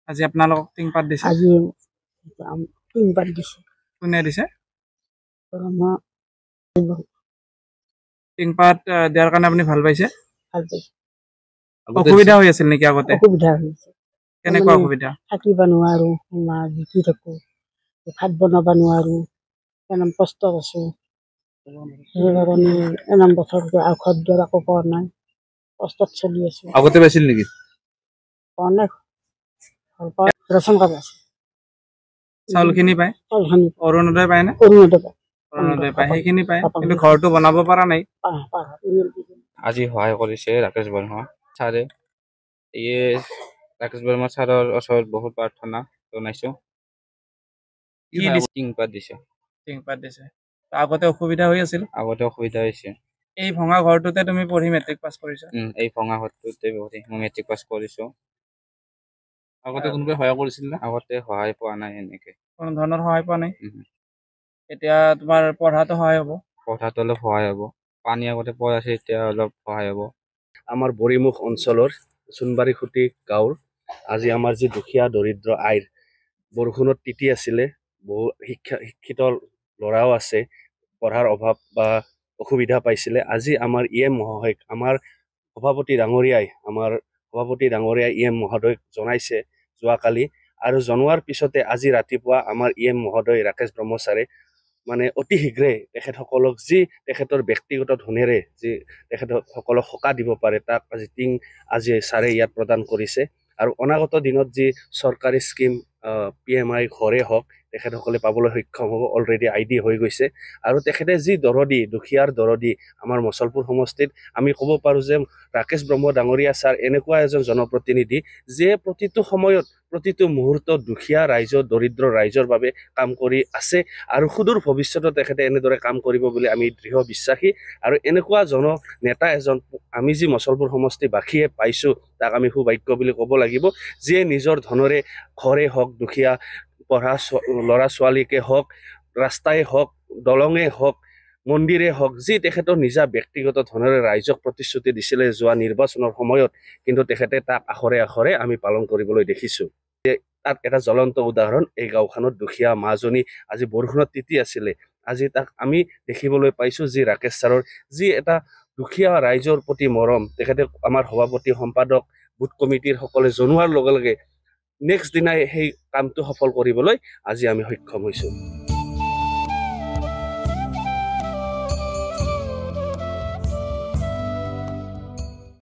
আজি আপোনালোকক টিংপাত দিছে কোনে দিছে টিংপাত দিয়াৰ কাৰণে আপুনি ভাল পাইছে অসুবিধা হৈ আছিল নেকি আগতে কেনেকুৱা অসুবিধা থাকিব নোৱাৰো বিকি থাকো ভাত বনাব নোৱাৰো এনাম কষ্ট আছো সেইকাৰণে এনাম বছৰ ঘৰ দুৱাৰ একো পোৱা নাই কষ্টত চলি আছো আগতে পাইছিল নেকি পোৱা নাই ৰেচন কাৰ্ড আছে চাউলখিনি পায় অৰুণোদয় পায় নে অৰুণোদয় পায় সেইখিনি পায় কিন্তু ঘৰটো বনাব পৰা নাই আজি সহায় কৰিছে ৰাকেশ বৰ্মা ছাৰে ৰাকেশ বৰ্মা ছাৰৰ ওচৰত বহুত প্ৰাৰ্থনা জনাইছো টিংপাত দিছে আগতে অসুবিধা হৈ আছিল অসুবিধা হৈছে এই ভঙা ঘৰটোতে তুমি পঢ়ি মেট্ৰিক পাছ কৰিছা এই ভঙা ঘৰটোতে পঢ়ি মই মেট্ৰিক পাছ কৰিছো আগতে কোনোবাই সহায় কৰিছিল না আগতে সহায় পোৱা নাই এনেকে কোনো ধৰণৰ সহায় পোৱা নাই এতিয়া তোমাৰ পঢ়াটো সহায় হ'ব পঢ়াটো অলপ সহায় হ'ব পানী আগতে পোৱা আছে এতিয়া অলপ সহায় হ'ব আমাৰ বৰিমুখ অঞ্চলৰ চুনবাৰী খুটি গাঁৱৰ আজি আমাৰ যি দুখীয়া দৰিদ্ৰ আইৰ বৰষুণত তিতি আছিলে বহু শিক্ষিত ল'ৰাও আছে পঢ়াৰ অভাৱ বা অসুবিধা পাইছিলে আজি আমাৰ মহাশয় আমাৰ সভাপতি ডাঙৰীয়াই মহোদয়ক জনাইছে যোৱাকালি আৰু জনোৱাৰ পিছতে আজি ৰাতিপুৱা আমাৰ মহোদয় ৰাকেশ ব্ৰহ্মচাৰে মানে অতি শীঘ্ৰে তেখেতসকলক যি তেখেতৰ ব্যক্তিগত ধনেৰে যি তেখেতসকলক সকাহ দিব পাৰে তাক আজি ছাৰে ইয়াত প্ৰদান কৰিছে আৰু অনাগত দিনত যি চৰকাৰী স্কিম PMI ঘৰে হওক তেখেতসকলে পাবলৈ সক্ষম হ'ব অলৰেডি ID হৈ গৈছে আৰু তেখেতে যি দুখীয়াৰ দৰদি আমাৰ মছলপুৰ সমষ্টিত আমি ক'ব পাৰো যে ৰাকেশ ব্ৰহ্ম ডাঙৰীয়া ছাৰ এনেকুৱা এজন জনপ্ৰতিনিধি যে প্ৰতিটো সময়ত প্ৰতিটো মুহূৰ্তত দুখীয়া ৰাইজৰ দৰিদ্ৰ ৰাইজৰ বাবে কাম কৰি আছে আৰু সুদূৰ ভৱিষ্যতে তেখেতে এনেদৰে কাম কৰিব বুলি আমি দৃঢ় বিশ্বাসী আৰু এনেকুৱা নেতা এজন আমি যি মছলপুৰ সমষ্টিবাসীয়ে পাইছো তাক আমি সৌভাগ্য বুলি ক'ব লাগিব যিয়ে নিজৰ ধনৰে ঘৰে হওক দুখীয়া পঢ়া ল'ৰা ছোৱালীকে হওক ৰাস্তাই হওক দলঙে হওক মন্দিৰে হওক যি তেখেতৰ নিজা ব্যক্তিগত ধনেৰে ৰাইজক প্ৰতিশ্ৰুতি দিছিলে যোৱা নিৰ্বাচনৰ সময়ত কিন্তু তেখেতে তাক আখৰে আমি পালন কৰিবলৈ দেখিছো তাত এটা জ্বলন্ত উদাহৰণ এই গাঁওখনত দুখীয়া মাজনী আজি বৰষুণত তিতি আছিলে আজি তাক আমি দেখিবলৈ পাইছো যি ৰাকেশ ছাৰৰ যি এটা দুখীয়া ৰাইজৰ প্ৰতি মৰম তেখেতে আমাৰ সভাপতি সম্পাদক বুথ কমিটিৰ সকলে জনোৱাৰ লগে লগে নেক্সট দিনাই সেই কামটো সফল কৰিবলৈ আজি আমি সক্ষম হৈছো